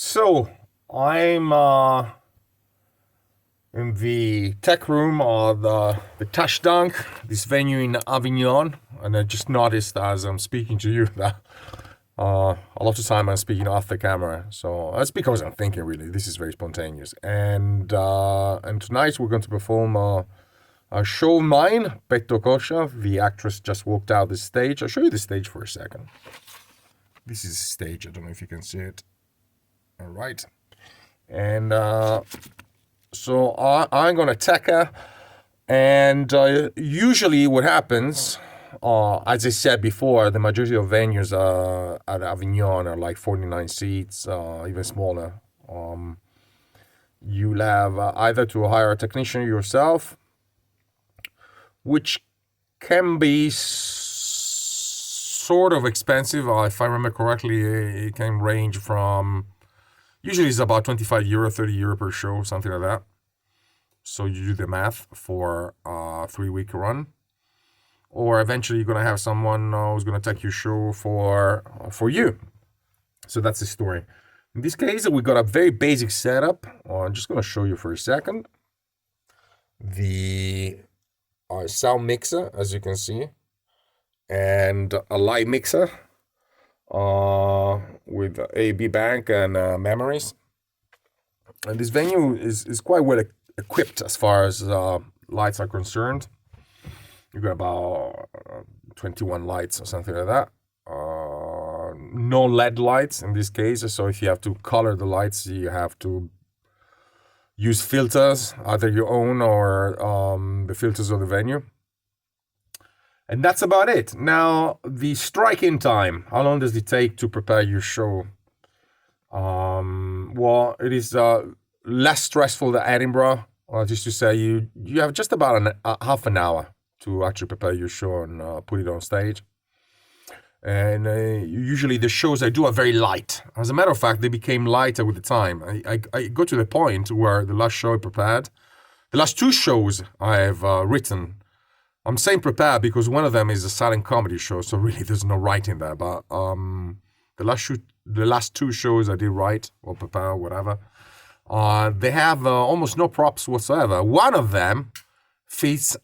So I'm in the tech room of the Touchdown, this venue in Avignon, and I just noticed as I'm speaking to you that a lot of time I'm speaking off the camera. So that's because I'm thinking really. This is very spontaneous. And tonight we're going to perform a show of mine, Petto Kosha. The actress just walked out the stage. I'll show you the stage for a second. This is the stage. I don't know if you can see it. All right. And so I'm going to take her. And usually what happens, as I said before, the majority of venues at Avignon are like 49 seats, even smaller. You'll have either to hire a technician yourself, which can be sort of expensive. If I remember correctly, it can range from, usually it's about €25, €30 per show, something like that. So you do the math for a 3-week run. Or eventually you're going to have someone who's going to take your show for you. So that's the story. In this case, we got a very basic setup. I'm just going to show you for a second. The sound mixer, as you can see, and a light mixer with A/B bank and memories. And this venue is quite well equipped as far as lights are concerned. You got about 21 lights or something like that. No LED lights in this case, so if you have to color the lights, you have to use filters, either your own or the filters of the venue. And that's about it. Now, the strike-in time, how long does it take to prepare your show? Well, it is less stressful than Edinburgh. Just to say, you have just about half an hour to actually prepare your show and put it on stage. And usually the shows I do are very light. As a matter of fact, they became lighter with the time. I got to the point where the last show I prepared, the last 2 shows I have written, I'm saying prepared because one of them is a silent comedy show, so really there's no writing there. But the last 2 shows I did write or prepare, whatever, they have almost no props whatsoever. One of them fits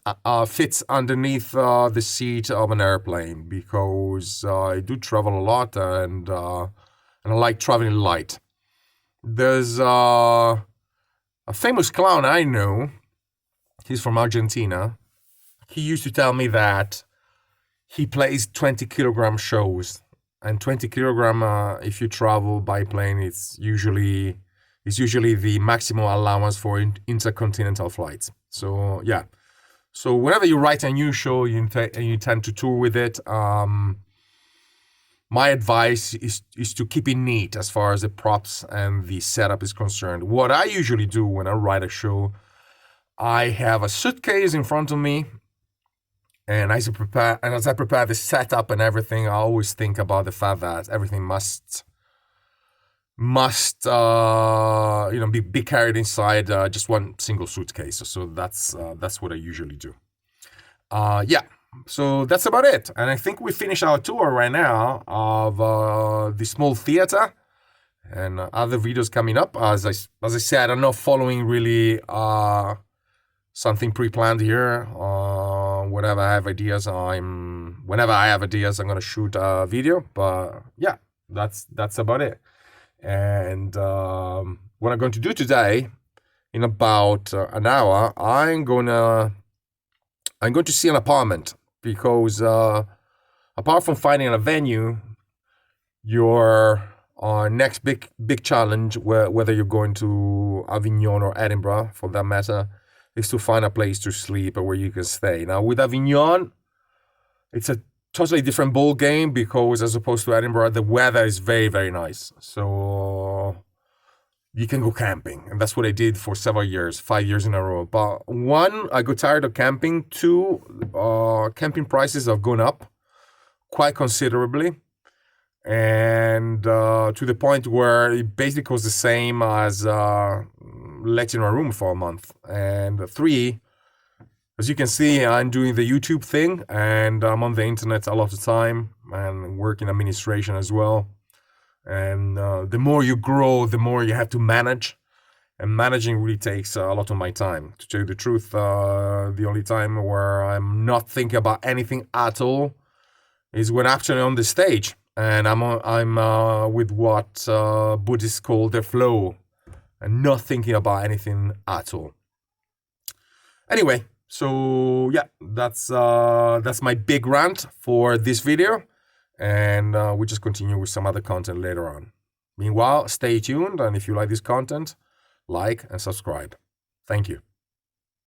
underneath the seat of an airplane because I do travel a lot and I like traveling light. There's a famous clown I know. He's from Argentina. He used to tell me that he plays 20-kilogram shows, and 20 kilogram if you travel by plane, it's usually the maximum allowance for intercontinental flights. So yeah. So whenever you write a new show, you intend to tour with it, my advice is to keep it neat as far as the props and the setup is concerned. What I usually do when I write a show, I have a suitcase in front of me, and as I prepare the setup and everything, I always think about the fact that everything must be carried inside just one single suitcase. So that's what I usually do. Yeah, so that's about it. And I think we finish our tour right now of the small theater, and other videos coming up. As I said, I'm not following really something pre-planned here. Whenever I have ideas, I'm going to shoot a video. But yeah, that's about it. And what I'm going to do today, in about an hour, I'm going to see an apartment because apart from finding a venue, your next big challenge, whether you're going to Avignon or Edinburgh for that matter, is to find a place to sleep or where you can stay. Now with Avignon, it's a totally different ball game because as opposed to Edinburgh, the weather is very, very nice. So you can go camping. And that's what I did for several years, 5 years in a row. But 1, I got tired of camping. 2, camping prices have gone up quite considerably. And to the point where it basically costs the same as letting a room for a month. And 3, as you can see, I'm doing the YouTube thing, and I'm on the internet a lot of time and work in administration as well. And the more you grow, the more you have to manage. And managing really takes a lot of my time. To tell you the truth, the only time where I'm not thinking about anything at all is when actually on the stage. And I'm with what Buddhists call the flow, and not thinking about anything at all. Anyway, so yeah, that's my big rant for this video, and we just continue with some other content later on. Meanwhile, stay tuned, and if you like this content, like and subscribe. Thank you.